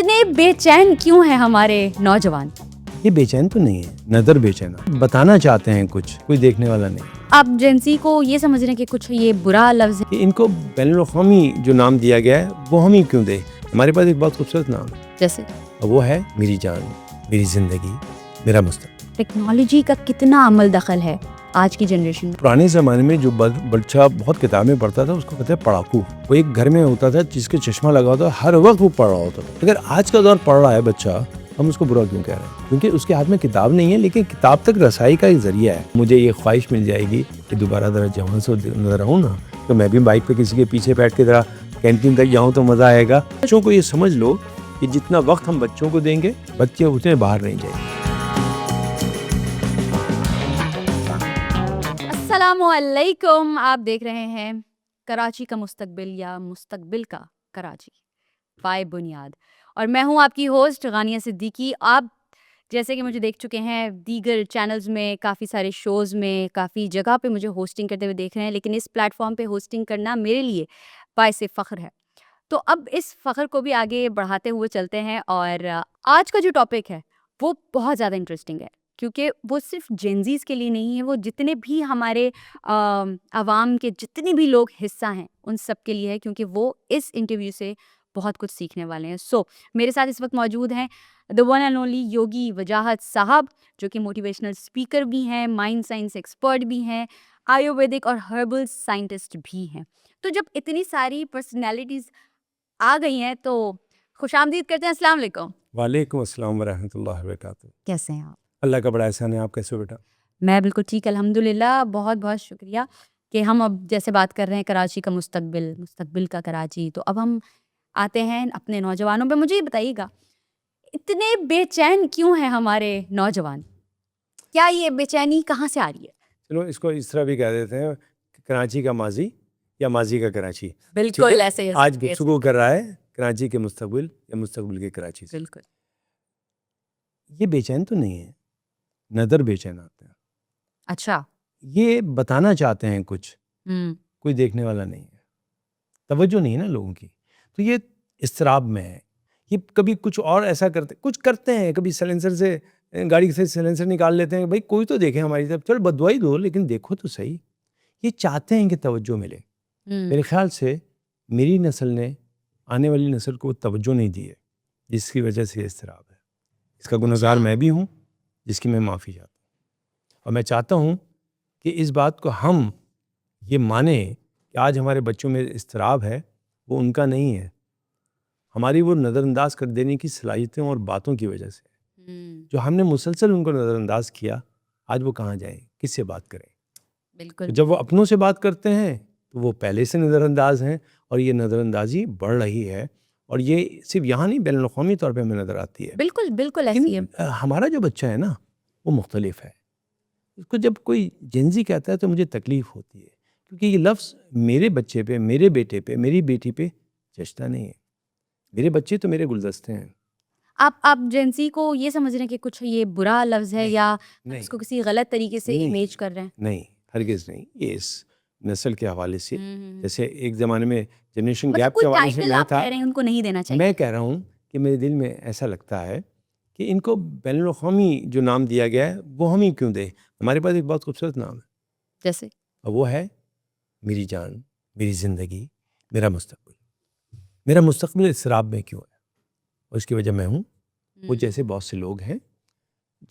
इतने बेचैन क्यों हैं हमारे नौजवान? ये बेचैन तो नहीं है, नजर बेचैन है। बताना चाहते हैं कुछ, कोई देखने वाला नहीं। आप जेंसी को ये समझ रहे हैं कि कुछ ये बुरा लफ्ज है? कि इनको बैनुल-अक़वामी जो नाम दिया गया है वो हम ही क्यों दें। हमारे पास एक बहुत खूबसूरत नाम है, जैसे और वो है मेरी जान, मेरी जिंदगी, मेरा मुस्तक़बिल। टेक्नोलॉजी का कितना अमल दखल है आज की जनरेशन में? पुराने ज़माने में जो बच्चा बहुत किताबें पढ़ता था उसको कहते हैं पढ़ाकू। वो एक घर में होता था जिसके चश्मा लगा होता, हर वक्त वो पढ़ रहा होता था। अगर आज का दौर पढ़ रहा है बच्चा, हम उसको बुरा क्यों कह रहे हैं? क्योंकि उसके हाथ में किताब नहीं है, लेकिन किताब तक रसाई का एक जरिया है। मुझे ये ख्वाहिश मिल जाएगी कि दोबारा जरा जवान से नजर आऊँ ना, तो मैं भी बाइक पे किसी के पीछे बैठ के जरा कैंटीन तक जाऊँ तो मज़ा आएगा। बच्चों को ये समझ लो कि जितना वक्त हम बच्चों को देंगे, बच्चे उतने बाहर नहीं जाएंगे। अस्सलामुअलैकुम, आप देख रहे हैं कराची का मुस्तकबिल या मुस्तकबिल का कराची बाय बुनियाद, और मैं हूं आपकी होस्ट गानिया सिद्दीकी। आप जैसे कि मुझे देख चुके हैं दीगर चैनल्स में, काफ़ी सारे शोज़ में, काफ़ी जगह पे मुझे होस्टिंग करते हुए देख रहे हैं, लेकिन इस प्लेटफॉर्म पे होस्टिंग करना मेरे लिए बाइसे फ़ख्र है। तो अब इस फ़ख्र को भी आगे बढ़ाते हुए चलते हैं, और आज का जो टॉपिक है वो बहुत ज़्यादा इंटरेस्टिंग है, क्योंकि वो सिर्फ जेनजीज़ के लिए नहीं है, वो जितने भी हमारे आवाम के जितने भी लोग हिस्सा हैं उन सब के लिए है, क्योंकि वो इस इंटरव्यू से बहुत कुछ सीखने वाले हैं। सो मेरे साथ इस वक्त मौजूद हैं द वन एंड ओनली योगी वजाहत साहब, जो कि मोटिवेशनल स्पीकर भी हैं, माइंड साइंस एक्सपर्ट भी हैं, आयुर्वेदिक और हर्बल साइंटिस्ट भी हैं। तो जब इतनी सारी पर्सनैलिटीज़ आ गई हैं तो खुशामदीद करते हैं। अस्सलाम वालेकुम। वालेकुम अस्सलाम वरहमतुल्लाहि वबरकातुहू। कैसे हैं आप? अल्लाह का बड़ा एहसान है। आप कैसे हो बेटा? मैं बिल्कुल ठीक, अल्हम्दुलिल्लाह। बहुत बहुत शुक्रिया कि हम अब जैसे बात कर रहे हैं कराची का मुस्तकबिल, मुस्तकबिल का कराची, तो अब हम आते हैं अपने नौजवानों पे। मुझे ये बताइएगा, इतने बेचैन क्यों हैं हमारे नौजवान? क्या ये बेचैनी कहाँ से आ रही है? चलो इसको इस तरह भी कह देते हैं कि कराची का माजी या माजी का कराची। ठीक बिल्कुल है? ऐसे ही आज गुफ्तगू कर रहा है कराची के मुस्तकबिल या मुस्तकबिल के कराची से। बिल्कुल। ये बेचैन तो नहीं है, नज़र बेचैन आते हैं। अच्छा। ये बताना चाहते हैं कुछ, हम्म। कोई देखने वाला नहीं है, तवज्जो नहीं है ना लोगों की, तो ये इस्तराब में है। ये कभी कुछ और ऐसा कुछ करते हैं, कभी साइलेंसर से गाड़ी से साइलेंसर निकाल लेते हैं, भाई कोई तो देखे हमारी तरफ, चलो बददुआ ही दो लेकिन देखो तो सही। ये चाहते हैं कि तवज्जो मिले। मेरे ख्याल से मेरी नस्ल ने आने वाली नस्ल को तवज्जो नहीं दी है, जिसकी वजह से ये इस्तराब है। इसका गुनहगार मैं भी हूँ, जिसकी मैं माफ़ी चाहता हूँ, और मैं चाहता हूँ कि इस बात को हम ये माने कि आज हमारे बच्चों में इस्तराब है, वो उनका नहीं है, हमारी वो नज़रअंदाज कर देने की सलाहियतों और बातों की वजह से। जो हमने मुसलसल उनको नज़रअंदाज किया, आज वो कहाँ जाएं, किससे बात करें? बिल्कुल। तो जब वो अपनों से बात करते हैं तो वो पहले से नज़रअंदाज हैं, और ये नज़रअंदाजी बढ़ रही है, और ये सिर्फ यहाँ नहीं बैनुल-अक़वामी तौर पे हमें नज़र आती है। बिल्कुल बिल्कुल ऐसी है। लेकिन हमारा जो बच्चा है ना, वो मुख्तलिफ है। उसको जब कोई जेनज़ी कहता है तो मुझे तकलीफ़ होती है, क्योंकि ये लफ्ज़ मेरे बच्चे पे, मेरे बेटे पे, मेरी बेटी पे जचता नहीं है। मेरे बच्चे तो मेरे गुलदस्ते हैं। आप जेंसी को ये समझ रहे हैं कि कुछ ये बुरा लफ्ज है, नहीं, या नहीं, इसको किसी गलत तरीके से नहीं, इमेज कर रहे हैं? नहीं, हरगिज़ नहीं। ये इस नस्ल के हवाले से, हम्म। जैसे एक ज़माने में जनरेशन मतलब गैप कोई के हवाले से टाइटल मैं आप था, कह रहे हैं उनको नहीं देना चाहिए? मैं कह रहा हूँ कि मेरे दिल में ऐसा लगता है कि इनको बैनुल-अक़वामी जो नाम दिया गया है वो हम ही क्यों दें। हमारे पास एक बहुत खूबसूरत नाम है, जैसे और वो है मेरी जान, मेरी ज़िंदगी, मेरा मुस्तक़बिल। मेरा मुस्तक़बिल इस्तिराब में क्यों है, और इसकी वजह मैं हूँ। वो जैसे बहुत से लोग हैं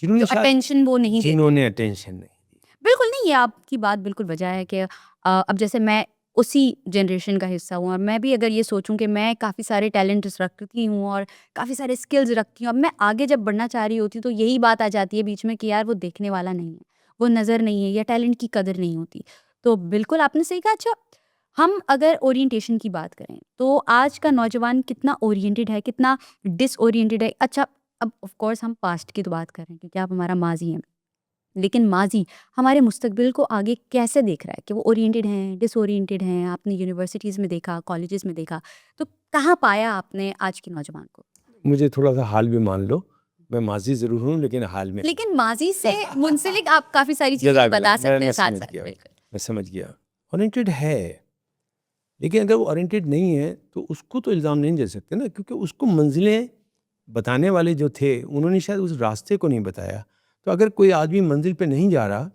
जिन्होंने जो अटेंशन वो नहीं देते। जिन्होंने अटेंशन नहीं दी। बिल्कुल नहीं, ये आपकी बात बिल्कुल वजह है कि अब जैसे मैं उसी जनरेशन का हिस्सा हूँ, और मैं भी अगर ये सोचूं कि मैं काफ़ी सारे टैलेंट्स रखती हूँ और काफ़ी सारे स्किल्स रखती हूँ, अब मैं आगे जब बढ़ना चाह रही होती हूँ तो यही बात आ जाती है बीच में कि यार वो देखने वाला नहीं है, वो नज़र नहीं है, या टैलेंट की कदर नहीं होती। तो बिल्कुल आपने सही कहा। अच्छा, हम अगर ओरिएंटेशन की बात करें तो आज का नौजवान कितना ओरिएंटेड है, कितना डिसओरिएंटेड है? अच्छा, अब ऑफ कोर्स हम पास्ट की तो बात कर रहे हैं क्योंकि आप हमारा माजी हैं, लेकिन माजी हमारे मुस्तकबिल को आगे कैसे देख रहा है कि वो ओरिएंटेड हैं, डिसओरिएंटेड हैं? आपने यूनिवर्सिटीज़ में देखा, कॉलेजेस में देखा, तो कहाँ पाया आपने आज के नौजवान को? मुझे थोड़ा-सा हाल भी मान लो, मैं माज़ी ज़रूर हूँ लेकिन हाल में। लेकिन माजी से मुंसलिक आप काफ़ी सारी चीज़ें जज़ाकल्लाह, बता सकते हैं मैं साथ समझ साथ। गया, बिल्कुल। मैं समझ गया। ओरिएंटेड है, लेकिन अगर वो ओरिएंटेड नहीं है तो उसको तो इल्ज़ाम नहीं दे सकते ना, क्योंकि उसको मंज़िलें बताने वाले जो थे उन्होंने शायद उस रास्ते को नहीं बताया। तो अगर कोई आदमी मंजिल पे नहीं जा रहा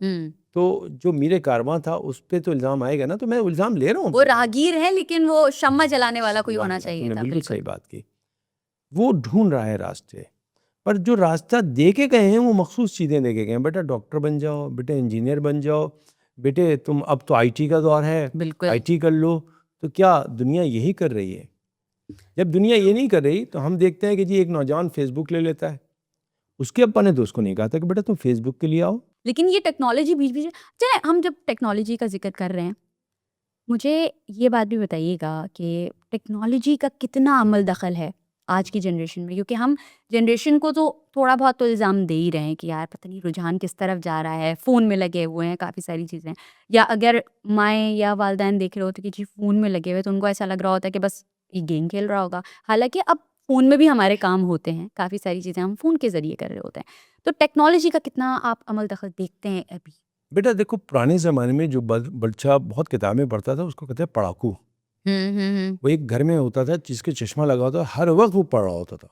तो जो मेरे कारवां था उस पे तो इल्ज़ाम आएगा ना, तो मैं इल्ज़ाम ले रहा हूँ। वो राहगीर है लेकिन वो शम्मा जलाने वाला कोई होना चाहिए तुमने था। बिल्कुल बिल्कुल सही बात की। वो ढूंढ रहा है रास्ते, पर जो रास्ता दे के गए हैं वो मखसूस चीज़ें दे के गए हैं। बेटा डॉक्टर बन जाओ, बेटे इंजीनियर बन जाओ, बेटे तुम अब तो आईटी का दौर है, बिल्कुल आईटी कर लो। तो क्या दुनिया यही कर रही है? जब दुनिया ये नहीं कर रही तो हम देखते हैं कि जी एक नौजवान फेसबुक ले लेता है, उसके अब्बा ने तो उसको नहीं कहा था कि बेटा तुम फेसबुक के लिए आओ। लेकिन ये टेक्नोलॉजी बीच बीच में, चले हम जब टेक्नोलॉजी का जिक्र कर रहे हैं, मुझे ये बात भी बताइएगा कि टेक्नोलॉजी का कितना अमल दखल है आज की जनरेशन में, क्योंकि हम जनरेशन को तो थोड़ा बहुत तो इल्ज़ाम दे ही रहे हैं कि यार पता नहीं रुझान किस तरफ जा रहा है, फ़ोन में लगे हुए हैं काफ़ी सारी चीज़ें, या अगर माएँ या वालिदैन देख रहे होते कि जी फ़ोन में लगे हुए, तो उनको ऐसा लग रहा होता है कि बस ये गेम खेल रहा होगा। हालाँकि अब फ़ोन में भी हमारे काम होते हैं, काफ़ी सारी चीज़ें हम फ़ोन के ज़रिए कर रहे होते हैं। तो टेक्नोलॉजी का कितना आप अमल दखल देखते हैं अभी? बेटा देखो पुराने ज़माने में जो बच्चा बहुत किताबें पढ़ता था उसको कहते हैं पढ़ाकू। वो एक घर में होता था जिसके चश्मा लगा होता था, हर वक्त वो पढ़ रहा होता था।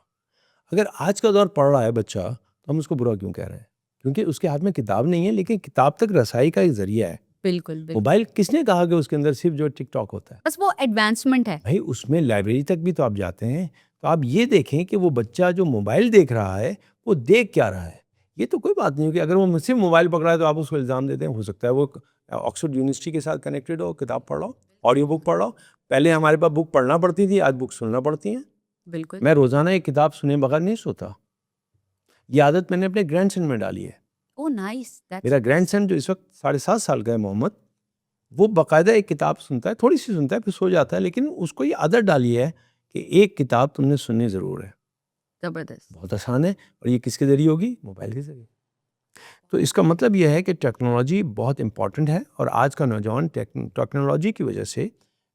अगर आज का दौर पढ़ रहा है बच्चा तो हम उसको बुरा क्यों कह रहे हैं? क्योंकि उसके हाथ में किताब नहीं है, लेकिन किताब तक रसाई का एक ज़रिया है। बिल्कुल, बिल्कुल। मोबाइल किसने कहा कि उसके अंदर सिर्फ जो टिकटॉक होता है? बस वो एडवांसमेंट है। भाई उसमें लाइब्रेरी तक भी तो आप जाते हैं, तो आप ये देखें कि वो बच्चा जो मोबाइल देख रहा है वो देख क्या रहा है। ये तो कोई बात नहीं हो कि अगर वो सिर्फ मोबाइल पकड़ा है तो आप उसको इल्ज़ाम देते हैं। हो सकता है वो ऑक्सफोर्ड यूनिवर्सिटी के साथ कनेक्टेड हो, किताब पढ़ रहा हो, ऑडियो बुक पढ़ रहा हो। पहले हमारे पास बुक पढ़ना पड़ती थी, आज बुक सुनना पड़ती हैं। बिल्कुल। मैं रोज़ाना एक किताब सुने बगैर नहीं सोता। ये आदत मैंने अपने ग्रैंडसन में डाली है। ओह नाइस, दैट्स मेरा ग्रैंडसन जो इस वक्त 7.5 साल का है मोहम्मद, वो बाकायदा एक किताब सुनता है, थोड़ी सी सुनता है फिर सो जाता है, लेकिन उसको ये आदत डाली है कि एक किताब तुमने सुननी ज़रूर है। ज़बरदस्त। बहुत आसान है, और ये किसके ज़रिए होगी? मोबाइल के ज़रिए। तो इसका मतलब ये है कि टेक्नोलॉजी बहुत इम्पॉर्टेंट है, और आज का नौजवान टेक्नोलॉजी की वजह से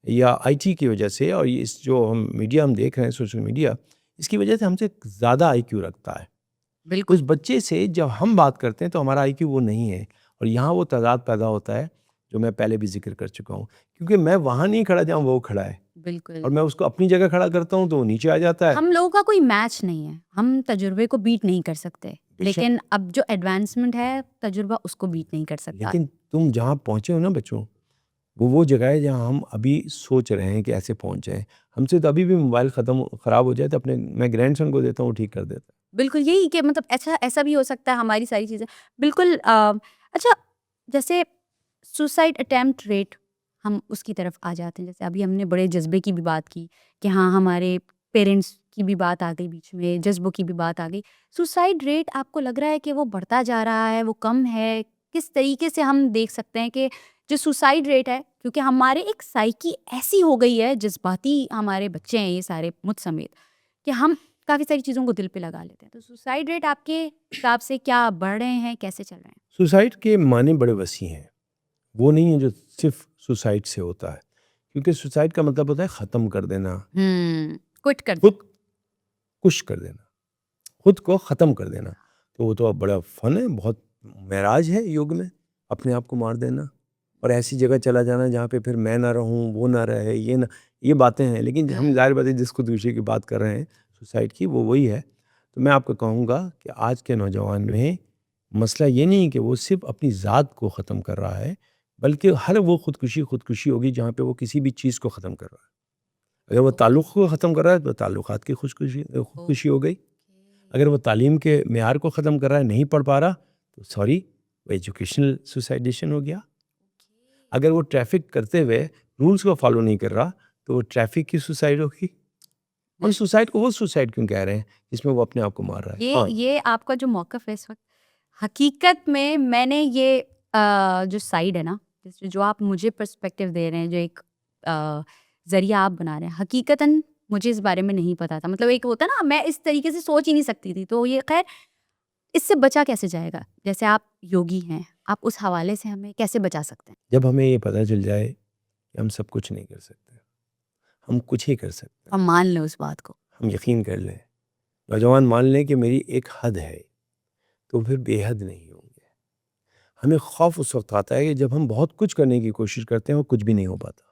या आईटी की वजह से, और ये इस जो हम मीडिया हम देख रहे हैं सोशल मीडिया, इसकी वजह से हमसे ज़्यादा आईक्यू रखता है। बिल्कुल। उस बच्चे से जब हम बात करते हैं तो हमारा आईक्यू वो नहीं है, और यहाँ वो तज़ाद पैदा होता है जो मैं पहले भी जिक्र कर चुका हूँ। क्योंकि मैं वहाँ नहीं खड़ा जहाँ वो खड़ा है, बिल्कुल। और मैं उसको अपनी जगह खड़ा करता हूँ तो वो नीचे आ जाता है। हम लोगों का कोई मैच नहीं है, हम तजुर्बे को बीट नहीं कर सकते, बेशक। लेकिन अब जो एडवांसमेंट है तजुर्बा उसको बीट नहीं कर सकता। लेकिन तुम जहाँ पहुँचे हो ना बच्चों, वो जगह है जहाँ हम अभी सोच रहे हैं कि ऐसे पहुँच जाएँ। हमसे तो अभी भी मोबाइल ख़राब हो जाए तो अपने मैं ग्रैंडसन को देता हूँ, वो ठीक कर देता है। बिल्कुल यही कि मतलब ऐसा ऐसा भी हो सकता है हमारी सारी चीज़ें। बिल्कुल अच्छा, जैसे सुसाइड अटेम्प्ट रेट, हम उसकी तरफ आ जाते हैं। जैसे अभी हमने बड़े जज़्बे की भी बात की कि हाँ, हमारे पेरेंट्स की भी बात आ गई बीच में, जज़्बों की भी बात आ गई। सुसाइड रेट आपको लग रहा है कि वो बढ़ता जा रहा है, वो कम है? किस तरीके से हम देख सकते हैं कि जो सुसाइड रेट है, क्योंकि हमारे एक साइकी ऐसी हो गई है, जज़्बाती हमारे बच्चे हैं ये सारे मुझ समेत, कि हम काफ़ी सारी चीज़ों को दिल पे लगा लेते हैं। तो सुसाइड रेट आपके हिसाब से क्या बढ़ रहे हैं, कैसे चल रहे हैं? सुसाइड के माने बड़े वसी हैं। वो नहीं है जो सिर्फ सुसाइड से होता है, क्योंकि सुसाइड का मतलब होता है ख़त्म कर देना, क्विट कर खुद कुश कर देना, खुद को ख़त्म कर देना। तो वो तो अब बड़ा फ़न है, बहुत महराज है युग में, अपने आप को मार देना और ऐसी जगह चला जाना जहाँ पे फिर मैं ना रहूँ, वो ना रहे, ये बातें हैं। लेकिन हम ज़ाहिर बात है जिस खुदकुशी की बात कर रहे हैं सुसाइड की, वो वही है। तो मैं आपको कहूँगा कि आज के नौजवान में मसला ये नहीं कि वो सिर्फ़ अपनी ज़ात को ख़त्म कर रहा है, बल्कि हर वो खुदकुशी होगी जहाँ पे वो किसी भी चीज़ को ख़त्म कर रहा है। अगर वो ताल्लुक़ को ख़त्म कर रहा है तो ताल्लुक़ात की खुदकुशी हो गई। अगर वो तालीम के मेयार को ख़त्म कर रहा है, नहीं पढ़ पा रहा, तो सॉरी, वो एजुकेशनल सुसाइडेशन हो गया। अगर वो ट्रैफ़िक करते हुए रूल्स को फ़ॉलो नहीं कर रहा, तो वो ट्रैफ़िक की सुसाइड होगी। हम सुसाइड को वो सुसाइड क्यों कह रहे हैं जिसमें वो अपने आप को मार रहा है? ये आपका जो मौक़िफ़ है इस वक़्त, हकीकत में मैंने ये जो साइड है ना, जो आप मुझे पर्सपेक्टिव दे रहे हैं, जो एक ज़रिया आप बना रहे हैं, हकीकतन मुझे इस बारे में नहीं पता था। मतलब एक होता है ना, मैं इस तरीके से सोच ही नहीं सकती थी। तो ये ख़ैर, इससे बचा कैसे जाएगा? जैसे आप योगी हैं, आप उस हवाले से हमें कैसे बचा सकते हैं? जब हमें ये पता चल जाए कि हम सब कुछ नहीं कर सकते, हम कुछ ही कर सकते हैं, हम मान लें उस बात को। हम यकीन कर लें, नौजवान मान लें कि मेरी एक हद है, तो फिर बेहद नहीं होंगे। हमें खौफ उस वक्त आता है कि जब हम बहुत कुछ करने की कोशिश करते हैं और कुछ भी नहीं हो पाता,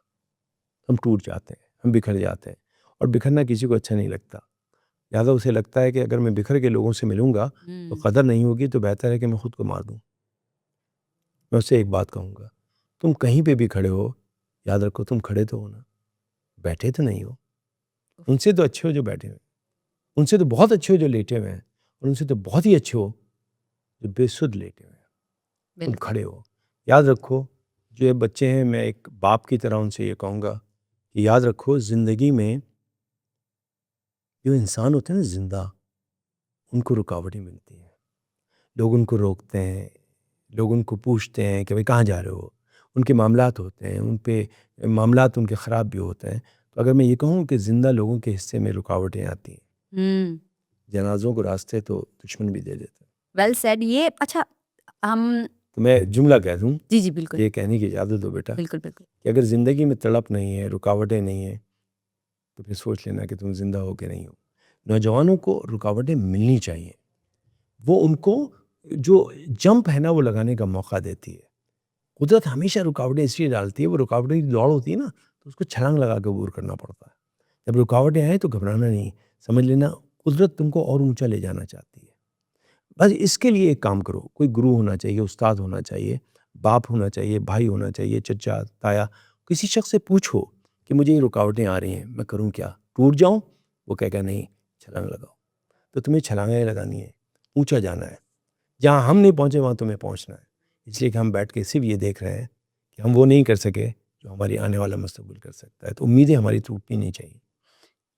हम टूट जाते हैं, हम बिखर जाते हैं, और बिखरना किसी को अच्छा नहीं लगता। लिहाजा उसे लगता है कि अगर मैं बिखर के लोगों से मिलूंगा तो कदर नहीं होगी, तो बेहतर है कि मैं खुद को मार दूं। मैं उससे एक बात कहूँगा, तुम कहीं पे भी खड़े हो, याद रखो तुम खड़े तो हो ना, बैठे तो नहीं हो। उनसे तो अच्छे हो जो बैठे हुए, उनसे तो बहुत अच्छे हो जो लेटे हुए हैं, और उनसे तो बहुत ही अच्छे हो जो बेसुध लेटे हुए हैं। तुम बिल्कुल। खड़े हो। याद रखो, जो ये बच्चे हैं, मैं एक बाप की तरह उनसे ये कहूँगा कि याद रखो, ज़िंदगी में जो इंसान होते हैं ना जिंदा, उनको रुकावटें मिलती हैं। लोग उनको रोकते हैं, लोग उनको पूछते हैं कि भाई कहाँ जा रहे हो, उनके मामलात होते हैं, उन पे मामलात उनके ख़राब भी होते हैं। तो अगर मैं ये कहूँ कि ज़िंदा लोगों के हिस्से में रुकावटें आती हैं, हम्म। जनाज़ों को रास्ते तो दुश्मन भी दे देते हैं। Well said. ये अच्छा, हम तो मैं जुमला कह दूँ, जी जी बिल्कुल ये कहने की इजाज़त दो बेटा, बिल्कुल बिल्कुल। कि अगर ज़िंदगी में तड़प नहीं है, रुकावटें नहीं है, तो फिर सोच लेना कि तुम ज़िंदा हो के नहीं हो। नौजवानों को रुकावटें मिलनी चाहिए, वो उनको जो जंप है ना वो लगाने का मौका देती है। कुदरत हमेशा रुकावटें इसलिए डालती है, वो रुकावटें की दौड़ होती है ना, तो उसको छलांग लगा के अबूर करना पड़ता है। जब रुकावटें आए तो घबराना नहीं, समझ लेना कुदरत तुमको और ऊंचा ले जाना चाहती है। बस इसके लिए एक काम करो, कोई गुरु होना चाहिए, उस्ताद होना चाहिए, बाप होना चाहिए, भाई होना चाहिए, चचा ताया, किसी शख्स से पूछो कि मुझे ये रुकावटें आ रही हैं, मैं करूँ क्या, टूट जाऊँ? वो कहेगा नहीं, छलांग लगाओ। तो तुम्हें छलांगें लगानी है, ऊंचा जाना है, जहाँ हम नहीं पहुँचे वहाँ तुम्हें पहुँचना है। इसलिए कि हम बैठ के सिर्फ ये देख रहे हैं कि हम वो नहीं कर सके जो हमारी आने वाला मुस्तकबिल कर सकता है, तो उम्मीदें हमारी टूटनी नहीं चाहिए।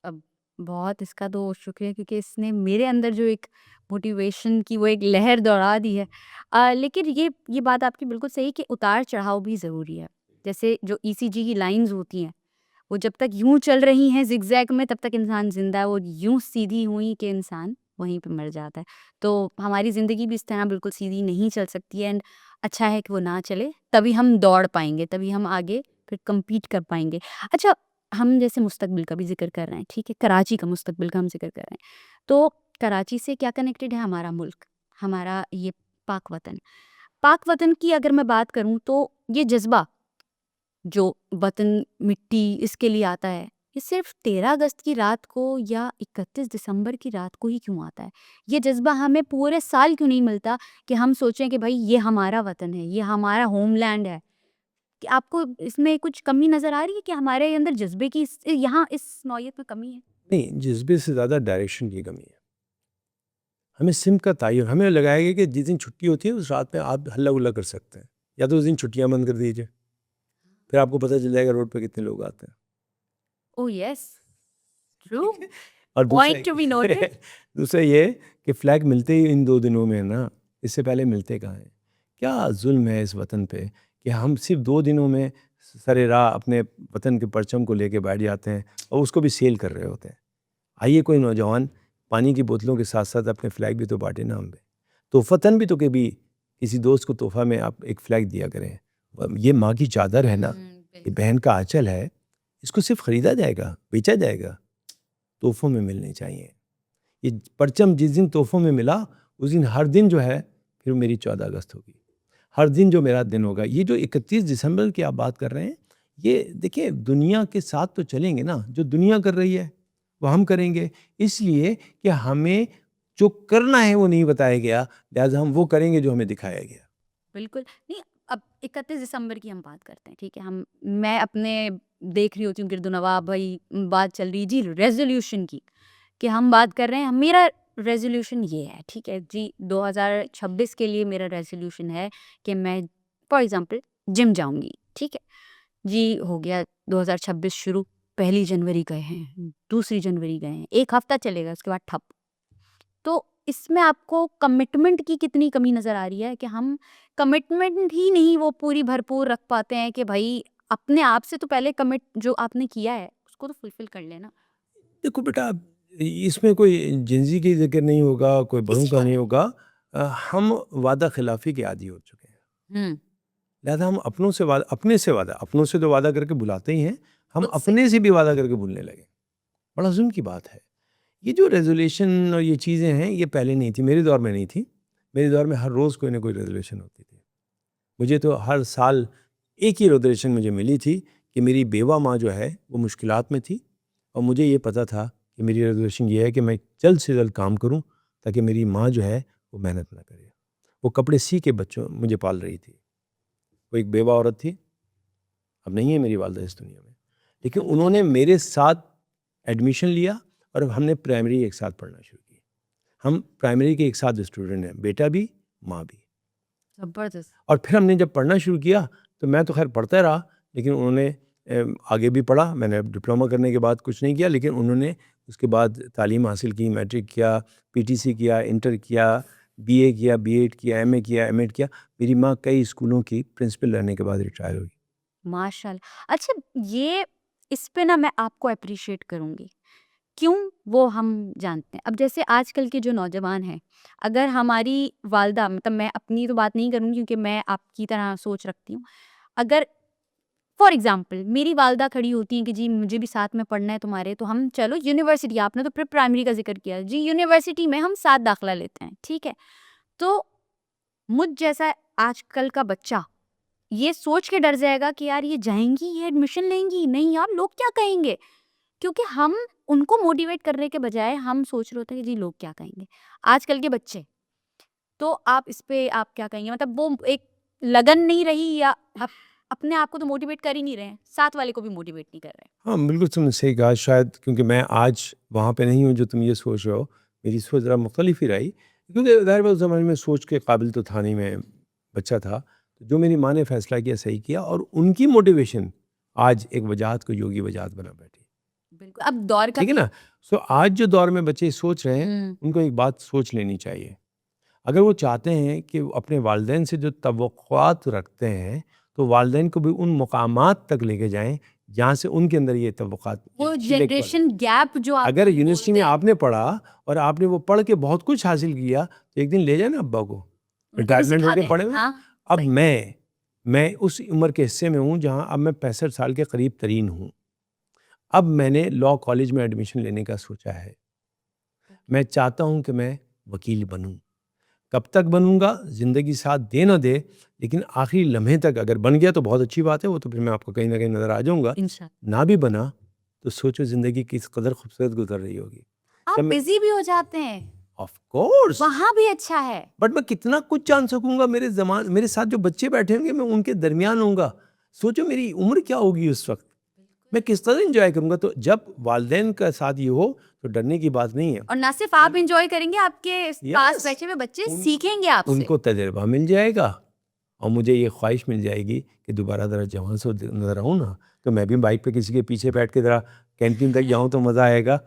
अब बहुत इसका तो शुक्रिया, क्योंकि इसने मेरे अंदर जो एक मोटिवेशन की वो एक लहर दौड़ा दी है। लेकिन ये बात आपकी बिल्कुल सही कि उतार चढ़ाव भी ज़रूरी है। जैसे जो ईसीजी की लाइंस होती हैं, वो जब तक यूं चल रही हैं जिगजैग में, तब तक इंसान जिंदा है। वो यूं सीधी हुई कि इंसान वहीं पे मर जाता है। तो हमारी ज़िंदगी भी इस तरह बिल्कुल सीधी नहीं चल सकती है। एंड अच्छा है कि वो ना चले, तभी हम दौड़ पाएंगे, तभी हम आगे फिर compete कर पाएंगे। अच्छा, हम जैसे मुस्तकबिल का भी जिक्र कर रहे हैं, ठीक है, कराची का मुस्तकबिल का हम जिक्र कर रहे हैं, तो कराची से क्या कनेक्टेड है हमारा मुल्क, हमारा ये पाक वतन। पाक वतन की अगर मैं बात करूं, तो ये जज्बा जो वतन मिट्टी इसके लिए आता है, ये सिर्फ 13 अगस्त की रात को या 31 दिसंबर की रात को ही क्यों आता है? ये जज्बा हमें पूरे साल क्यों नहीं मिलता कि हम सोचें कि भाई ये हमारा वतन है, ये हमारा होमलैंड है? कि आपको इसमें कुछ कमी नज़र आ रही है कि हमारे अंदर जज़्बे की यहाँ इस नौयत में कमी है? नहीं, जज्बे से ज़्यादा डायरेक्शन की कमी है। हमें सिम का तयन, हमें लगाया गया कि जिस दिन छुट्टी होती है उस रात में आप हल्ला गुल्ला कर सकते हैं, या तो उस दिन छुट्टियां बंद कर दीजिए, फिर आपको पता चल जाएगा रोड पे कितने लोग आते हैं। ओह यस, ट्रू, ठीक है। और दूसरा पॉइंट टू बी नोटेड। दूसरा ये कि फ्लैग मिलते ही इन 2 दिनों में ना, इससे पहले मिलते कहाँ हैं? क्या जुल्म है इस वतन पे कि हम सिर्फ 2 दिनों में सरे राह अपने वतन के परचम को लेके बैठ जाते हैं और उसको भी सेल कर रहे होते हैं। आइए कोई नौजवान पानी की बोतलों के साथ साथ अपने फ्लैग भी तो बांटे ना हम पे। तोहफ़तन भी तो कभी किसी दोस्त को तोहफा में आप एक फ्लैग दिया करें। ये माँ की चादर है ना, ये बिल्कुल। बहन का आंचल है, इसको सिर्फ खरीदा जाएगा, बेचा जाएगा? तोहफ़ों में मिलने चाहिए। ये परचम जिस दिन तोहफ़ों में मिला, उस दिन हर दिन जो है फिर मेरी 14 अगस्त होगी। हर दिन जो मेरा दिन होगा, ये जो 31 दिसंबर की आप बात कर रहे हैं, ये देखिए दुनिया के साथ तो चलेंगे ना, जो दुनिया कर रही है वो हम करेंगे। इसलिए कि हमें जो करना है वो नहीं बताया गया, लिहाज़ा हम वो करेंगे जो हमें दिखाया गया। बिल्कुल। नहीं, अब 31 दिसंबर की हम बात करते हैं, ठीक है? मैं अपने देख रही होती हूँ गिरदो-नवाह भई बात चल रही जी रेज़ोल्यूशन की, कि हम बात कर रहे हैं, मेरा रेज़ोल्यूशन ये है, ठीक है? जी 2026 के लिए मेरा रेज़ोल्यूशन है कि मैं फॉर एग्ज़ाम्पल जिम जाऊँगी, ठीक है? जी हो गया 2026 शुरू, पहली जनवरी गए हैं, दूसरी जनवरी गए हैं, 1 हफ़्ता चलेगा उसके बाद ठप। तो इसमें आपको कमिटमेंट की कितनी कमी नज़र आ रही है कि हम कमिटमेंट ही नहीं वो पूरी भरपूर रख पाते हैं कि भाई अपने आप से तो पहले कमिट जो आपने किया है उसको तो फुलफिल कर लेना। देखो बेटा, इसमें कोई जिंजी की ज़िक्र नहीं होगा, कोई बड़ों का इसीलिए। नहीं होगा। हम वादा खिलाफ़ी के आदी हो चुके हैं। हुँ, लिहाजा हम अपनों से वादा, अपने से वादा, अपनों से तो वादा करके बुलाते ही हैं, हम खुद से। अपने से भी वादा करके भूलने लगे। बड़ा जुल्म की बात है। ये जो रेज़ोल्यूशन और ये चीज़ें हैं, ये पहले नहीं थी, मेरे दौर में नहीं थी। मेरे दौर में हर रोज़ कोई ना कोई रेज़ोल्यूशन होती थी। मुझे तो हर साल एक ही रेज़ोल्यूशन मुझे मिली थी कि मेरी बेवा माँ जो है, वो मुश्किलात में थी और मुझे ये पता था कि मेरी रेज़ोल्यूशन ये है कि मैं जल्द से जल्द काम करूं ताकि मेरी माँ जो है वो मेहनत ना करे। वो कपड़े सी के बच्चों मुझे पाल रही थी। वो एक बेवा औरत थी, अब नहीं है मेरी वालदा इस दुनिया में, लेकिन उन्होंने मेरे साथ एडमिशन लिया और हमने प्राइमरी एक साथ पढ़ना शुरू की। हम प्राइमरी के एक साथ स्टूडेंट हैं, बेटा भी माँ भी। जबरदस्त। और फिर हमने जब पढ़ना शुरू किया तो मैं तो खैर पढ़ता रहा, लेकिन उन्होंने आगे भी पढ़ा। मैंने डिप्लोमा करने के बाद कुछ नहीं किया, लेकिन उन्होंने उसके बाद तालीम हासिल की, मैट्रिक किया, पीटीसी किया, इंटर किया, बीए किया, बीएड किया, एमए किया, एमएड किया। मेरी माँ कई स्कूलों की प्रिंसिपल रहने के बाद रिटायर हुई। माशाल्लाह। अच्छा, ये इस पे ना मैं आपको अप्रिशिएट करूँगी। क्यों, वो हम जानते हैं। अब जैसे आजकल के जो नौजवान हैं, अगर हमारी वालदा, मतलब मैं अपनी तो बात नहीं करूँगी क्योंकि मैं आपकी तरह सोच रखती हूँ। अगर फॉर एग्ज़ाम्पल मेरी वालदा खड़ी होती हैं कि जी मुझे भी साथ में पढ़ना है तुम्हारे, तो हम चलो यूनिवर्सिटी, आपने तो प्री प्राइमरी का ज़िक्र किया, जी यूनिवर्सिटी में हम साथ दाखिला लेते हैं, ठीक है। तो मुझ जैसा आजकल का बच्चा ये सोच के डर जाएगा कि यार ये जाएँगी, ये एडमिशन लेंगी, नहीं यार लोग क्या कहेंगे? क्योंकि हम उनको मोटिवेट करने के बजाय हम सोच रहे होते हैं कि जी लोग क्या कहेंगे। आजकल के बच्चे, तो आप इस पे आप क्या कहेंगे? मतलब वो एक लगन नहीं रही, या आप अपने आप को तो मोटिवेट कर ही नहीं रहे हैं, साथ वाले को भी मोटिवेट नहीं कर रहे हैं। हाँ, बिल्कुल तुमने सही कहा। शायद क्योंकि मैं आज वहाँ पे नहीं हूँ जो तुम ये सोच रहे हो, मेरी सोच ज़रा मुख्तलिफ ही रही। क्योंकि ज़ाहिर है उस ज़माने में सोच के काबिल तो था नहीं, मैं बच्चा था। तो जो मेरी माँ ने फ़ैसला किया सही किया, और उनकी मोटिवेशन आज एक वजाहत को योगी वजाहत बना बैठी। बिल्कुल, अब दौर का ठीक है भी ना? सो आज जो दौर में बच्चे सोच रहे हैं, हुँ। उनको एक बात सोच लेनी चाहिए। अगर वो चाहते हैं कि वो अपने वालिदैन से जो तवक्कुआत रखते हैं, तो वालिदैन को भी उन मुकामात तक लेके जाएँ, जहाँ से उनके अंदर ये तवक्कुआत वो चीज़ें पड़े। जनरेशन गैप जो आप अगर यूनिवर्सिटी में बोलते हैं, आपने पढ़ा और आपने वो पढ़ के बहुत कुछ हासिल किया, तो एक दिन ले जाए ना अब्बा को, उनको भी रिटायरमेंट सिखा होके दें। पढ़े हुए। हाँ, अब सही। मैं उस उम्र के हिस्से में हूँ जहाँ अब मैं 65 साल के करीब तरीन हूँ। अब मैंने लॉ कॉलेज में एडमिशन लेने का सोचा है। मैं चाहता हूँ कि मैं वकील बनूँ। कब तक बनूँगा, ज़िंदगी साथ दे ना दे, लेकिन आखिरी लम्हे तक अगर बन गया तो बहुत अच्छी बात है, वो तो फिर मैं आपको कहीं न कहीं नज़र आ जाऊँगा। इंशाल्लाह। ना भी बना, तो सोचो ज़िंदगी किस कदर खूबसूरत गुज़र रही होगी। आप जब मैं बिज़ी भी हो जाते हैं, ऑफ़ कोर्स, वहाँ भी अच्छा है। बट मैं कितना कुछ जान सकूँगा। मेरे साथ जो बच्चे बैठे होंगे, मैं उनके दरमियान होऊँगा। सोचो मेरी उम्र क्या होगी उस वक़्त, मैं किस तरह एन्जॉय करूँगा। तो जब वालिदैन का साथ ये हो, तो डरने की बात नहीं है। और ना सिर्फ आप एंजॉय करेंगे, आपके पास यस, बैठे हुए बच्चे उन सीखेंगे आपसे। उनको तजुर्बा मिल जाएगा, और मुझे ये ख्वाहिश मिल जाएगी कि दोबारा ज़रा जवान सा नज़र आऊँ ना, तो मैं भी बाइक पे किसी के पीछे बैठ के ज़रा कैंटीन तक जाऊँ तो मज़ा आएगा।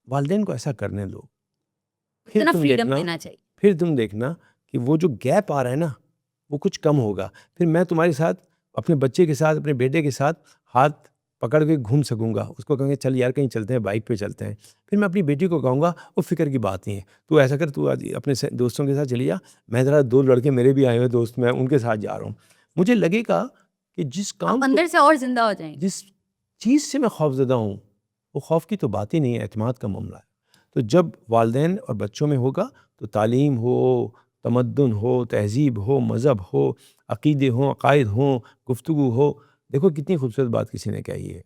वालिदैन को ऐसा करने दो, फिर इतना तुम फ्रीडम देखना, देना चाहिए। कि वो जो गैप आ रहा है ना, वो कुछ कम होगा। फिर मैं तुम्हारे साथ, अपने बच्चे के साथ, अपने बेटे के साथ हाथ पकड़ के घूम सकूँगा। उसको कहेंगे चल यार कहीं चलते हैं, बाइक पे चलते हैं। फिर मैं अपनी बेटी को कहूँगा वो फ़िक्र की बात नहीं है, तू ऐसा कर, तू आज अपने दोस्तों के साथ चली जा, मैं ज़रा 2 लड़के मेरे भी आए हुए दोस्त, मैं उनके साथ जा रहा हूँ। मुझे लगेगा कि आप अंदर से और ज़िंदा हो जाएँगे। जिस चीज़ से मैं खौफ़ज़दा हूँ, वो खौफ़ की तो बात ही नहीं है, एतमाद का मामला है। तो जब वालिदैन और बच्चों में होगा, तो तालीम हो, तमद्दुन हो, तहज़ीब हो, मज़हब हो, अक़ीदे हों, अक़ाइद हों, गुफ्तगू हो। देखो कितनी खूबसूरत बात किसी ने कही है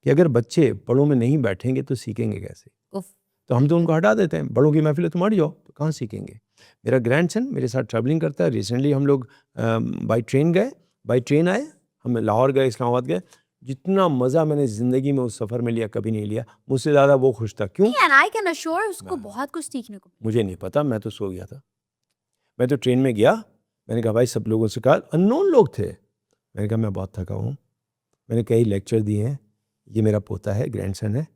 कि अगर बच्चे बड़ों में नहीं बैठेंगे तो सीखेंगे कैसे? उफ़! तो हम तो उनको हटा देते हैं, बड़ों की महफ़िल है तुम हट जाओ, तो कहाँ सीखेंगे? मेरा ग्रैंडसन मेरे साथ ट्रैवलिंग करता है। रिसेंटली हम लोग बाय ट्रेन गए, बाय ट्रेन आए, हम लाहौर गए, इस्लामाबाद गए। जितना मज़ा मैंने ज़िंदगी में उस सफ़र में लिया कभी नहीं लिया। मुझसे ज़्यादा वो खुश था। क्यों? नहीं, एंड आई कैन अश्योर उसको बहुत कुछ सीखने को मुझे नहीं पता, मैं तो सो गया था। मैं तो ट्रेन में गया, मैंने कहा भाई सब लोगों से कहा, अननोन लोग थे। मैंने कहा मैं बहुत थका हूँ, मैंने कई लेक्चर दिए हैं, ये मेरा पोता है, ग्रैंडसन है,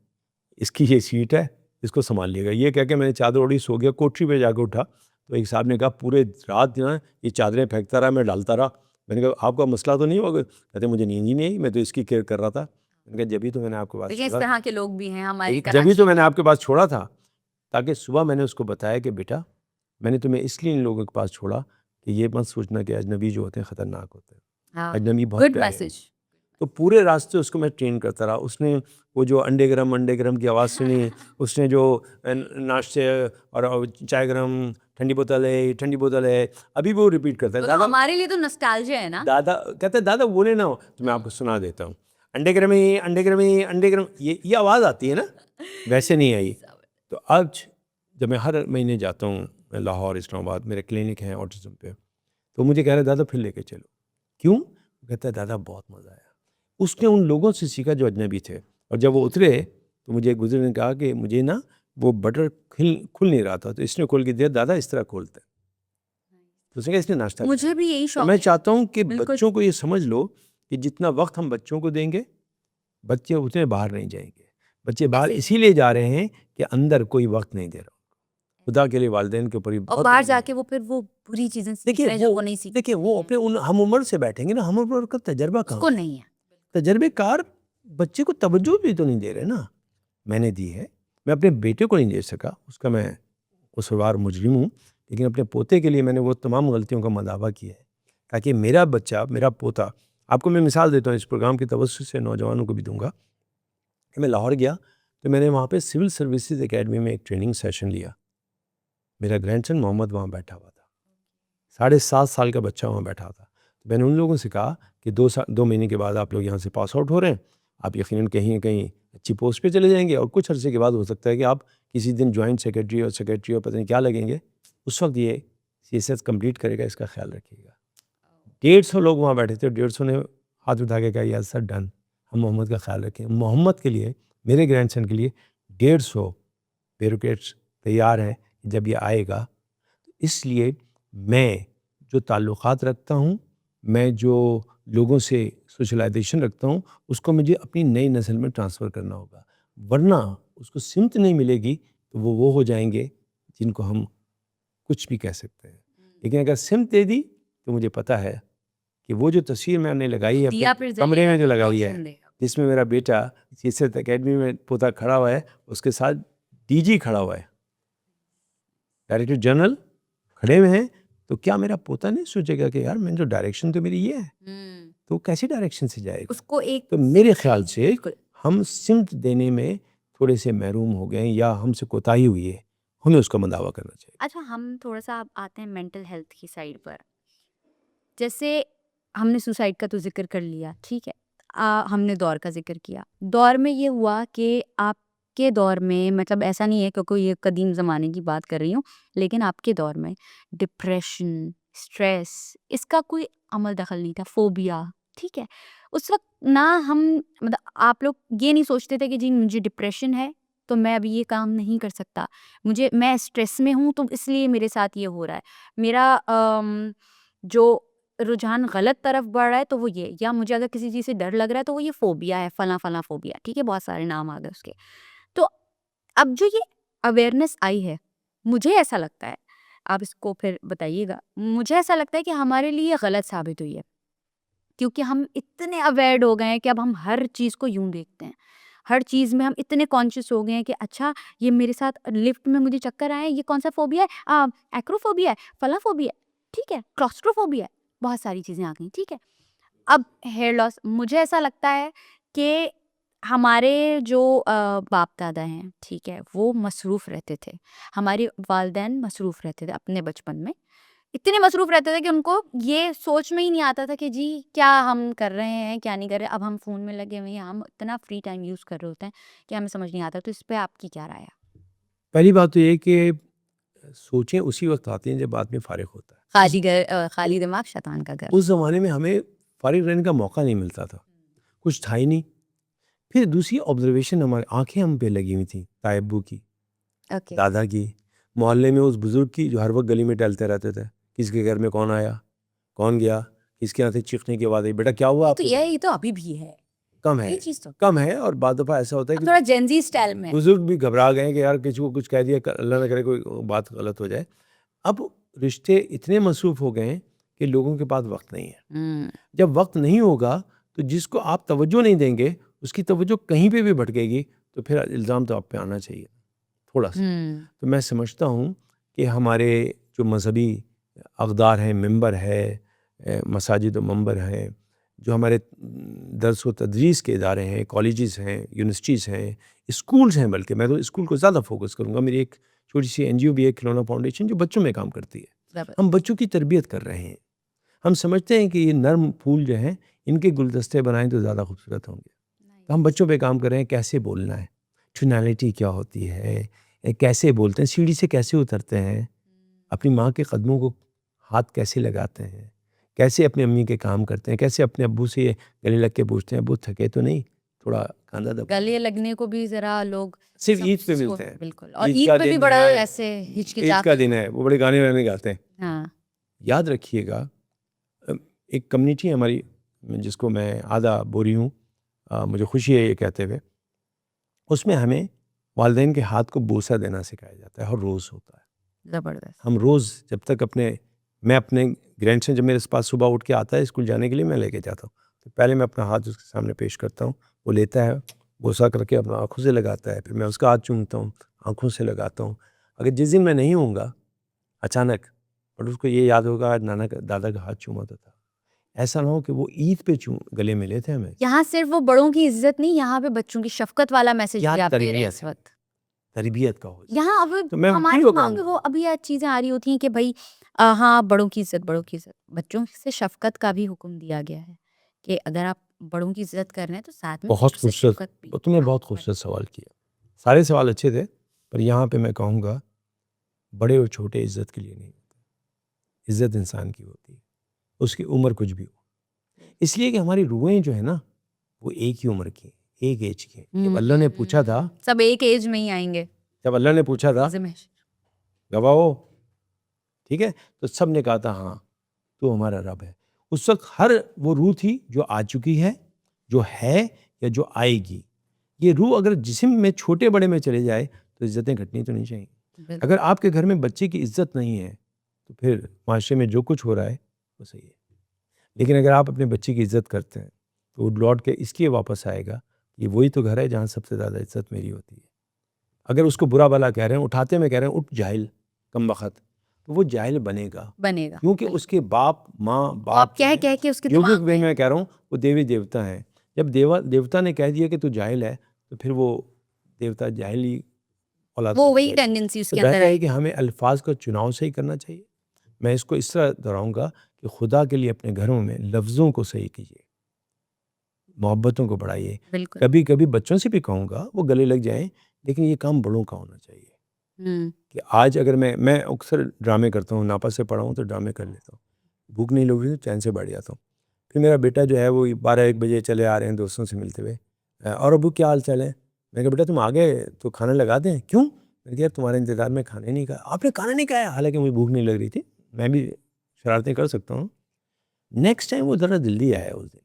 इसकी ये सीट है, इसको संभाल लिएगा। ये कह के मैंने चादर ओढ़ी, सो गया। कोठरी पे जाकर उठा तो एक साहब ने कहा पूरे रात जो है ये चादरें फेंकता रहा, मैं डालता रहा। मैंने कहा आपका मसला तो नहीं होगा? कहते मुझे नींद ही नहीं आई, मैं तो इसकी केयर कर रहा था। मैंने कहा जभी तो मैंने आपके पास देखिए, इस छोड़ा, तरह के लोग भी हैं हमारी जभी तो कराची मैंने में। आपके पास छोड़ा था, ताकि सुबह मैंने उसको बताया कि बेटा मैंने तुम्हें इसलिए इन लोगों के पास छोड़ा कि ये मत सोचना कि अजनबी जो होते हैं ख़तरनाक होते हैं, हाँ, अजनबी बहुत गुड प्यारे हैं। मैसेज। तो पूरे रास्ते उसको मैं ट्रेन करता रहा। उसने वो जो अंडे गरम की आवाज़ सुनी, उसने जो नाश्ते और चाय गरम, ठंडी बोतल है, अभी वो रिपीट करता है। तो दादा हमारे लिए तो नॉस्टैल्जिया है ना। दादा कहता है दादा बोले ना हो, तो मैं आपको सुना देता हूँ। अंडे गरम, ये आवाज़ आती है ना, वैसे नहीं आई। तो आज जब मैं हर महीने जाता हूँ मैं लाहौर इस्लामाबाद, मेरे क्लिनिक हैं ऑटिज़म पे, तो मुझे कह रहे दादा फिर लेके चलो। क्यों? वो कहता है दादा बहुत मज़ा आया। उसने उन लोगों से सीखा जो अजनबी थे, और जब वो उतरे तो मुझे एक बुजुर्ग ने कहा कि मुझे ना वो बटर खुल नहीं रहा था, तो इसने खोल के दिया, दादा इस तरह खोलते हैं। तो उसने कहा इसने नाश्ता मुझे किया। भी यही तो शौक मैं है। चाहता हूँ कि बिल्कुल। बच्चों को ये समझ लो कि जितना वक्त हम बच्चों को देंगे, बच्चे उतने बाहर नहीं जाएंगे। बच्चे बाहर ऐसे इसीलिए जा रहे हैं कि अंदर कोई वक्त नहीं दे रहा। खुदा के लिए वालिदैन के ऊपर भी और बहुत बाहर बड़ी जाके मेहनत। वो फिर वो बुरी चीजें सीख देखिए रहे हैं जो वो वो नहीं सीख देखिए वो अपने उन हम उम्र से बैठेंगे ना, हम उम्र का तजर्बा कहाँ उसको है? नहीं है। तजर्बेकार बच्चे को तवज्जो भी तो नहीं दे रहे ना। मैंने दी है, मैं अपने बेटे को नहीं दे सका, उसका मैं कसूरवार मुजरिम हूँ, लेकिन अपने पोते के लिए मैंने वो तमाम गलतियों का मदावा किया है ताकि मेरा बच्चा, मेरा पोता, आपको मैं मिसाल देता हूँ इस प्रोग्राम की तवज्जो से नौजवानों को भी दूंगा कि मैं लाहौर गया तो मैंने वहाँ पे सिविल सर्विसेज एकेडमी में एक ट्रेनिंग सेशन लिया। मेरा ग्रैंडसन मोहम्मद वहाँ बैठा हुआ था, 7.5 साल का बच्चा वहाँ बैठा था। तो मैंने उन लोगों से कहा कि 2 महीने के बाद आप लोग यहाँ से पास आउट हो रहे हैं, आप यकीनन कहीं न कहीं अच्छी पोस्ट पे चले जाएंगे, और कुछ अरसे के बाद हो सकता है कि आप किसी दिन जॉइंट सेक्रेटरी और पता नहीं क्या लगेंगे। उस वक्त ये CSS कंप्लीट करेगा, इसका ख्याल रखिएगा। 150 लोग वहाँ बैठे थे, 150 ने हाथ उठा के कहा यार सर डन, हम मोहम्मद का ख्याल रखें। मोहम्मद के लिए, मेरे ग्रैंडसन के लिए 150 ब्यूरोक्रेट्स तैयार हैं जब ये आएगा। इसलिए मैं जो ताल्लुक़ात रखता हूँ, मैं जो लोगों से सोशलाइजेशन रखता हूँ, उसको मुझे अपनी नई नस्ल में ट्रांसफ़र करना होगा, वरना उसको सिमत नहीं मिलेगी तो वो हो जाएंगे जिनको हम कुछ भी कह सकते हैं। लेकिन अगर सिमत दे दी तो मुझे पता है कि वो जो तस्वीर मैंने लगाई है अपने दिया फिर कमरे में जो जलेगा, लगाई है, रोशन देगा। जिसमें मेरा बेटा CSS एकेडमी में पोता खड़ा हुआ है, उसके साथ DG खड़ा हुआ है, डायरेक्टर जनरल खड़े हुए हैं, तो क्या मेरा पोता नहीं सोचेगा कि यार मैं जो डायरेक्शन तो मेरी ये है, तो कैसी डायरेक्शन से जाएगा? उसको एक तो मेरे ख्याल से बिल्कुल। हम सिमत देने में थोड़े से महरूम हो गए या हमसे कोताही हुई है, हमें उसका मदावा करना चाहिए। अच्छा, हम थोड़ा सा अब आते हैं मेंटल हेल्थ की साइड पर। जैसे हमने सुसाइड का तो जिक्र कर लिया, ठीक है। हमने दौर का जिक्र किया। दौर में ये हुआ कि आपके दौर में, मतलब ऐसा नहीं है कि कोई ये कदीम ज़माने की बात कर रही हूँ, लेकिन आपके दौर में डिप्रेशन, स्ट्रेस, इसका कोई अमल दखल नहीं था, फ़ोबिया, ठीक है। उस वक़्त ना हम, मतलब आप लोग ये नहीं सोचते थे कि जी मुझे डिप्रेशन है, तो मैं अभी ये काम नहीं कर सकता। मैं स्ट्रेस में हूँ तो इसलिए मेरे साथ ये हो रहा है। मेरा जो रुझान गलत तरफ बढ़ रहा है तो वो ये, या मुझे अगर किसी चीज़ से डर लग रहा है तो वो ये फ़ोबिया है, फलाँ-फलाँ फ़ोबिया, ठीक है, बहुत सारे नाम आ गए उसके। तो अब जो ये अवेयरनेस आई है, मुझे ऐसा लगता है, आप इसको फिर बताइएगा, मुझे ऐसा लगता है कि हमारे लिए गलत साबित हुई है। क्योंकि हम इतने अवेयर्ड हो गए हैं कि अब हम हर चीज़ को यूँ देखते हैं। हर चीज़ में हम इतने कॉन्शियस हो गए हैं कि अच्छा, ये मेरे साथ लिफ्ट में मुझे चक्कर आए, ये कौन-सा फ़ोबिया है? एक्रोफ़ोबिया है, फलाँ फ़ोबिया है, ठीक है, क्लॉस्ट्रोफ़ोबिया है, बहुत सारी चीज़ें आ गई, ठीक है। अब हेयर लॉस, मुझे ऐसा लगता है कि हमारे जो बाप-दादा हैं, ठीक है, वो मसरूफ़ रहते थे। हमारे वालिदैन मसरूफ़ रहते थे अपने बचपन में। इतने मसरूफ़ रहते थे कि उनको ये सोच में ही नहीं आता था कि जी क्या हम कर रहे हैं, क्या नहीं कर रहे हैं। अब हम फ़ोन में लगे हुए हैं, हम इतना फ्री टाइम यूज़ कर रहे होते हैं कि हमें समझ नहीं आता। तो इस पे आपकी क्या राय है? पहली बात तो ये कि सोचें उसी वक्त आती हैं जब आदमी फारिग होता है। खाली दिमाग शैतान का घर। उस ज़माने में हमें फारिग रहने का मौका नहीं मिलता था, कुछ था ही नहीं। फिर दूसरी ऑब्जर्वेशन, हमारी आंखें हम पे लगी हुई थी, तायब्बू की, ओके। दादा की, मोहल्ले में उस बुज़ुर्ग की जो हर वक्त गली में टहलते रहते थे, किसके घर में कौन आया, कौन गया, किसके यहाँ से चीखने की आवाज़ आई, बेटा क्या हुआ आपके घर? ये तो अभी भी है। कम ये है, चीज़ तो कम है। और बाद दफ़ा ऐसा होता है अब कि थोड़ा जेन ज़ी स्टाइल में है। बुज़ुर्ग भी घबरा गए कि यार किसी को कुछ कह दिया, अल्लाह ना करे कोई बात गलत हो जाए। अब रिश्ते इतने मसरूफ़ हो गए हैं कि लोगों के पास वक्त नहीं है। हुँ। जब वक्त नहीं होगा तो जिसको आप तवज्जो नहीं देंगे, उसकी तवज्जो कहीं पे भी भटकेगी, तो फिर इल्ज़ाम तो आप पे आना चाहिए थोड़ा सा। हुँ। तो मैं समझता हूँ कि हमारे जो मज़हबी अक़दार हैं, मिंबर है, मसाजिद व मंबर हैं, जो हमारे दर्स व तदरीस के इदारे हैं, कॉलेजेस हैं, यूनिवर्सिटीज़ हैं, स्कूल्स हैं, बल्कि मैं तो स्कूल को ज़्यादा फोकस करूँगा। मेरी एक छोटी सी NGO भी है, खिलौना फाउंडेशन, जो बच्चों में काम करती है। ज़बरदस्त। हम बच्चों की तरबियत कर रहे हैं। हम समझते हैं कि ये नर्म फूल जो हैं, इनके गुलदस्ते बनाएं तो ज़्यादा खूबसूरत होंगे। तो हम बच्चों पे काम कर रहे हैं, कैसे बोलना है, टोनैलिटी क्या होती है, कैसे बोलते हैं, सीढ़ी से कैसे उतरते हैं, अपनी माँ के कदमों को हाथ कैसे लगाते हैं, कैसे अपनी अम्मी के काम करते हैं, कैसे अपने अब्बू से गले लग के पूछते हैं अब्बू थके तो नहीं, थोड़ा कांधा दबा। गले लगने को भी जरा लोग सिर्फ सब ईद पे मिलते हैं। बिल्कुल, और ईद ईद का पे भी दिन बड़ा है, ऐसे ईद हिचकिचाते का दिन है, वो बड़े गाने वाने गाते हैं। हाँ याद रखिएगा, एक कम्युनिटी है हमारी जिसको मैं आधा बोरी हूँ, मुझे खुशी है ये कहते हुए, उसमें हमें वालिदैन के हाथ को बोसा देना सिखाया जाता है और रोज़ होता है। जबरदस्त। हम रोज़ जब तक मैं अपने ग्रैंडसन जब मेरे पास सुबह उठ के आता है स्कूल जाने के लिए, मैं लेके जाता हूँ, तो पहले मैं अपना हाथ उसके सामने पेश करता हूँ, वो लेता है, बोसा करके अपना आँखों से लगाता है, फिर मैं उसका हाथ चूमता हूँ, आँखों से लगाता हूँ। अगर जिस दिन मैं नहीं होऊंगा अचानक, और उसको ये याद होगा आज नाना का दादा का हाथ चूमा था, ऐसा ना हो कि वो ईद पे गले मिले थे हमें। यहाँ सिर्फ वो बड़ों की इज्जत नहीं, यहाँ पे बच्चों की शफकत वाला मैसेज याद भी आप दे रहे हैं तरबियत इस है, वक्त। तरबियत का हो। यहाँ अब तो मैं हमारे फिर वो दिमाग में कहूँगा, वो अभी आज चीजें आ रही होती हैं कि भाई हाँ बड़ों की इज्जत, बड़ों की इज्जत, बच्चों से शफकत का भी हुक्म दिया गया है कि अगर आप बड़ों की इज्जत कर रहे हैं तो साथ में बहुत बच्चों से खूबसूरत, शफकत भी। तुमने बहुत खूबसूरत सवाल किया। सारे सवाल अच्छे थे, पर यहाँ पे मैं कहूँगा बड़े और छोटे इज्जत के लिए नहीं होते, इज्जत इंसान की होती है, उसकी उम्र कुछ भी हो। इसलिए कि हमारी रूहें जो है ना, वो एक ही उम्र की, एक एज की। जब अल्लाह ने पूछा था, सब एक एज में ही आएंगे। जब अल्लाह ने पूछा था जिमेश। गवाहो, ठीक है, तो सब ने कहा था हाँ तो हमारा रब है। उस वक्त हर वो रूह थी जो आ चुकी है, जो है या जो आएगी। ये रूह अगर जिस्म में छोटे बड़े में चले जाए तो इज्जतें घटनी तो नहीं चाहिए। बिल्कुल। अगर आपके घर में बच्चे की इज्जत नहीं है तो फिर माशरे में जो कुछ हो रहा है वो सही है। लेकिन अगर आप अपने बच्चे की इज्जत करते हैं तो वो लौट के इसलिए वापस आएगा, ये वही तो घर है जहाँ सबसे ज़्यादा इज्जत मेरी होती है। अगर उसको बुरा भला कह रहे हैं, उठाते में कह रहे हैं उठ जाहिल कम बखत, तो वो जाहिल बनेगा, बनेगा क्योंकि बिल्कुल। उसके बाप माँ वो बाप आप जो कह हैं, कह के उसके योगिक दिमाग वे में मैं कह रहा हूँ वो देवी देवता हैं। जब देवता ने कह दिया कि तू जाहिल है तो फिर वो देवता जाहिल ही औलाद वो पैदा वही करेगा। टेंडेंसी तो उसके अंदर बेहतर है आएगी। कि हमें अल्फाज का चुनाव सही करना चाहिए। मैं इसको इस तरह दोहराऊंगा कि खुदा के लिए अपने घरों में लफ्ज़ों को सही कीजिए, मोहब्बतों को बढ़ाइए। बिल्कुल। कभी कभी बच्चों से भी कहूँगा वो गले लग जाएं, लेकिन ये काम बड़ों का होना चाहिए। कि आज अगर मैं अक्सर ड्रामे करता हूँ, नापा से पढ़ा हूँ तो ड्रामे कर लेता हूँ, भूख नहीं लगी तो चैन से बैठ जाता हूँ। फिर मेरा बेटा जो है वो 12-1 बजे चले आ रहे हैं दोस्तों से मिलते हुए, और अबू क्या हाल चाल है? मैं कहा बेटा तुम आ गए तो खाना लगा दें। क्यों? मैंने कहा यार तुम्हारे इंतज़ार में खाने नहीं खाया। आपने खाना नहीं खाया? हालांकि मुझे भूख नहीं लग रही थी, मैं भी शरारतें कर सकता हूँ। नेक्स्ट टाइम वो ज़रा जल्दी आया उस दिन,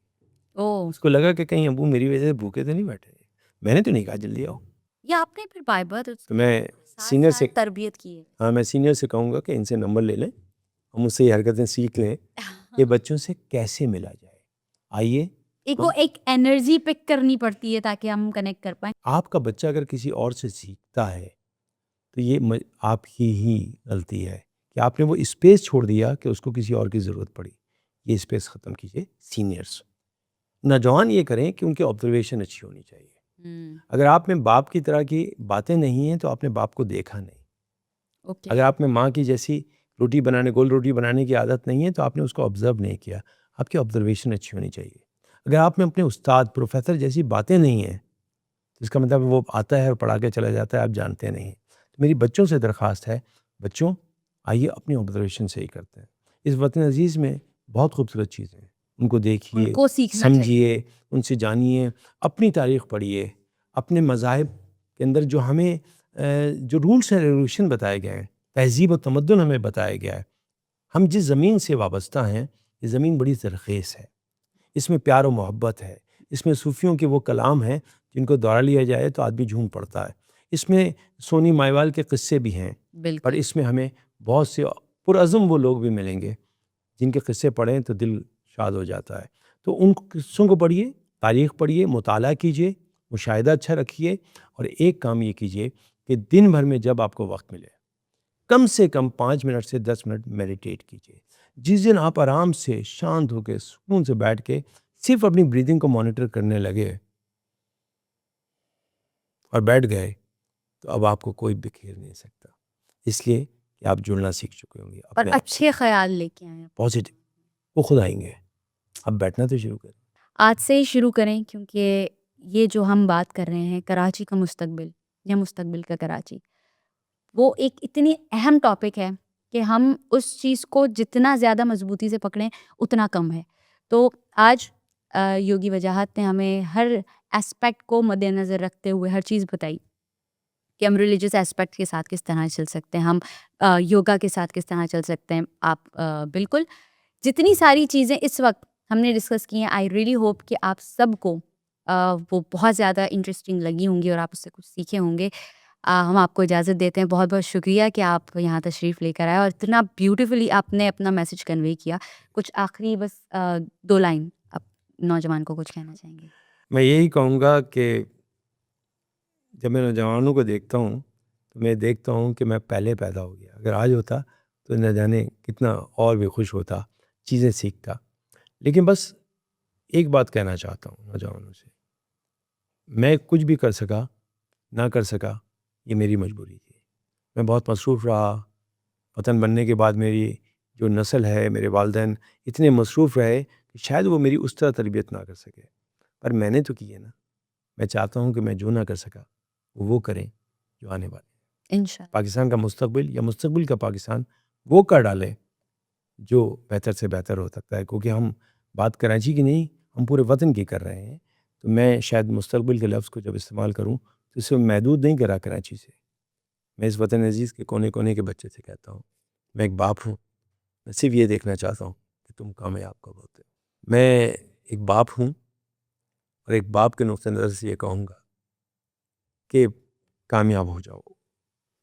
ओह! उसको लगा कि कहीं अबू मेरी वजह से भूखे तो नहीं बैठे। मैंने तो नहीं कहा जल्दी आओ। या आपने फिर बाय-बर्थ तो उसकी मैं सीनियर साथ-साथ से तरबियत की है। हाँ, मैं सीनियर से कहूँगा कि इनसे नंबर ले लें और मुझसे ये हरकतें सीख लें कि बच्चों से कैसे मिला जाए। आइए एक वो हम एक एनर्जी पिक करनी पड़ती है ताकि हम कनेक्ट कर पाएँ। आपका बच्चा अगर किसी और से सीखता है तो ये आपकी ही गलती है कि आपने वो स्पेस छोड़ दिया कि उसको किसी और की ज़रूरत पड़ी। ये स्पेस ख़त्म कीजिए सीनियर्स। नौजवान ये करें कि उनकी ऑब्जर्वेशन अच्छी होनी चाहिए। अगर आप में बाप की तरह की बातें नहीं हैं तो आपने बाप को देखा नहीं। ओके। अगर आप में माँ की जैसी गोल रोटी बनाने की आदत नहीं है तो आपने उसको ऑब्ज़र्व नहीं किया। आपकी ऑब्ज़र्वेशन अच्छी होनी चाहिए। अगर आप में अपने उस्ताद, प्रोफ़ेसर जैसी बातें नहीं हैं, तो इसका मतलब वो आता है और पढ़ा के चला जाता है, आप जानते नहीं। तो मेरी बच्चों से दरख्वास्त है, बच्चों आइए अपनी ऑब्ज़र्वेशन सही करते हैं। इस वतन अज़ीज़ में बहुत खूबसूरत चीज़ें हैं, उनको देखिए, उनको सीखना चाहिए। समझिए, उनसे जानिए, अपनी तारीख़ पढ़िए, अपने मज़ाहिब के अंदर जो हमें जो रूल्स एंड रेगुलेशन बताए गए हैं, तहज़ीब और तमद्दुन हमें बताया गया है। हम जिस ज़मीन से वाबस्ता हैं, ये ज़मीन बड़ी ज़रख़ेज़ है, इसमें प्यार और मोहब्बत है, इसमें सूफ़ियों के वो कलाम हैं जिनको दोहरा लिया जाए तो आदमी झूम पड़ता है। इसमें सोनी मायवाल के क़िस्से भी हैं, पर बिल्कुल। इसमें हमें बहुत से पुरअज़्म वो लोग भी मिलेंगे जिनके क़िस्से पढ़ें तो दिल शाद हो जाता है। तो उन क़िस्सों को पढ़िए, तारीख़ पढ़िए, मुताला कीजिए, मुशाहिदा अच्छा रखिए, और एक काम ये कीजिए कि दिन भर में जब आपको वक्त मिले कम से कम 5 मिनट से 10 मिनट मेडिटेट कीजिए। जिस दिन आप आराम से शांत होकर सुकून से बैठ के सिर्फ अपनी ब्रीदिंग को मॉनिटर करने लगे और बैठ गए तो अब आपको कोई बिखेर नहीं सकता, इसलिए कि आप जुड़ना सीख चुके होंगे और अपने आप अच्छे ख़्याल लेके आएँ। पॉजिटिव, वो खुद आएंगे। अब बैठना तो शुरू करें। आज से ही शुरू करें क्योंकि ये जो हम बात कर रहे हैं कराची का मुस्तकबिल या मुस्तकबिल का कराची, वो एक इतनी अहम टॉपिक है कि हम उस चीज़ को जितना ज़्यादा मजबूती से पकड़ें उतना कम है। तो आज योगी वजाहत ने हमें हर एस्पेक्ट को मद्देनज़र रखते हुए हर चीज़ बताई कि हम रिलीजियस एस्पेक्ट के साथ किस तरह चल सकते हैं, हम योगा के साथ किस तरह चल सकते हैं। आप बिल्कुल जितनी सारी चीज़ें इस वक्त हमने डिस्कस की हैं, आई रियली होप कि आप सबको वो बहुत ज़्यादा इंटरेस्टिंग लगी होंगी और आप उससे कुछ सीखे होंगे। हम आपको इजाज़त देते हैं। बहुत बहुत शुक्रिया कि आप यहाँ तशरीफ़ लेकर आए और इतना ब्यूटीफुली आपने अपना मैसेज कन्वे किया। कुछ आखिरी बस 2 लाइन आप नौजवान को कुछ कहना चाहेंगे? मैं यही कहूँगा कि जब मैं नौजवानों को देखता हूँ तो मैं देखता हूँ कि मैं पहले पैदा हो गया, अगर आज होता तो न जाने कितना और भी खुश होता, चीज़ें सीखता। लेकिन बस एक बात कहना चाहता हूँ नौजवानों से, मैं कुछ भी कर सका ना कर सका ये मेरी मजबूरी थी। मैं बहुत मसरूफ़ रहा, वतन बनने के बाद मेरी जो नस्ल है, मेरे वालिदैन इतने मसरूफ़ रहे कि शायद वो मेरी उस तरह तरबियत ना कर सके, पर मैंने तो की है ना। मैं चाहता हूँ कि मैं जो ना कर सका वो करें जो आने वाले। इंशाल्लाह। पाकिस्तान का मुस्तकबिल या मुस्तकबिल का पाकिस्तान वो कर डाले जो बेहतर से बेहतर हो सकता है, क्योंकि हम बात कराची की नहीं, हम पूरे वतन की कर रहे हैं। तो मैं शायद मुस्तकबिल के लफ्ज़ को जब इस्तेमाल करूँ तो इसे महदूद नहीं करा कराची से, मैं इस वतन अज़ीज़ के कोने कोने के बच्चे से कहता हूँ, मैं एक बाप हूँ, मैं सिर्फ ये देखना चाहता हूँ कि तुम कामयाब कब होते हो। मैं एक बाप हूँ और एक बाप के नुक़्ते नज़र से ये कहूँगा कि कामयाब हो जाओ।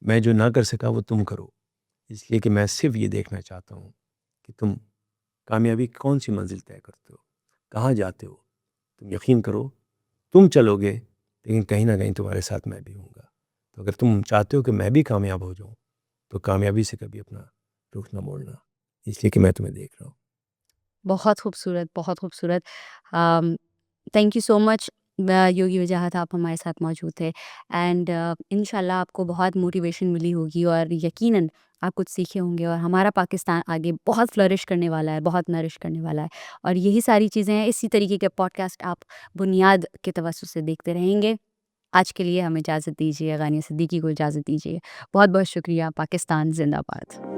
मैं जो ना कर सका वो तुम करो, इसलिए कि मैं सिर्फ ये देखना चाहता हूँ कि तुम कामयाबी कौन सी मंजिल तय करते हो, कहाँ जाते हो। तुम यकीन करो, तुम चलोगे लेकिन कहीं ना कहीं तुम्हारे साथ मैं भी हूँगा। तो अगर तुम चाहते हो कि मैं भी कामयाब हो जाऊँ तो कामयाबी से कभी अपना रुख ना मोड़ना, इसलिए कि मैं तुम्हें देख रहा हूँ। बहुत खूबसूरत, बहुत खूबसूरत। Thank you so much. Yogi Wajahat आप हमारे साथ मौजूद थे एंड इंशाल्लाह आपको बहुत मोटिवेशन मिली होगी और यकीनन आप कुछ सीखे होंगे और हमारा पाकिस्तान आगे बहुत फ्लरिश करने वाला है, बहुत नरिश करने वाला है। और यही सारी चीज़ें हैं, इसी तरीके के पॉडकास्ट आप बुनियाद के तवज्जुह से देखते रहेंगे। आज के लिए हमें इजाज़त दीजिए, गानिया सिद्दीकी को इजाज़त दीजिए। बहुत बहुत शुक्रिया। पाकिस्तान ज़िंदाबाद।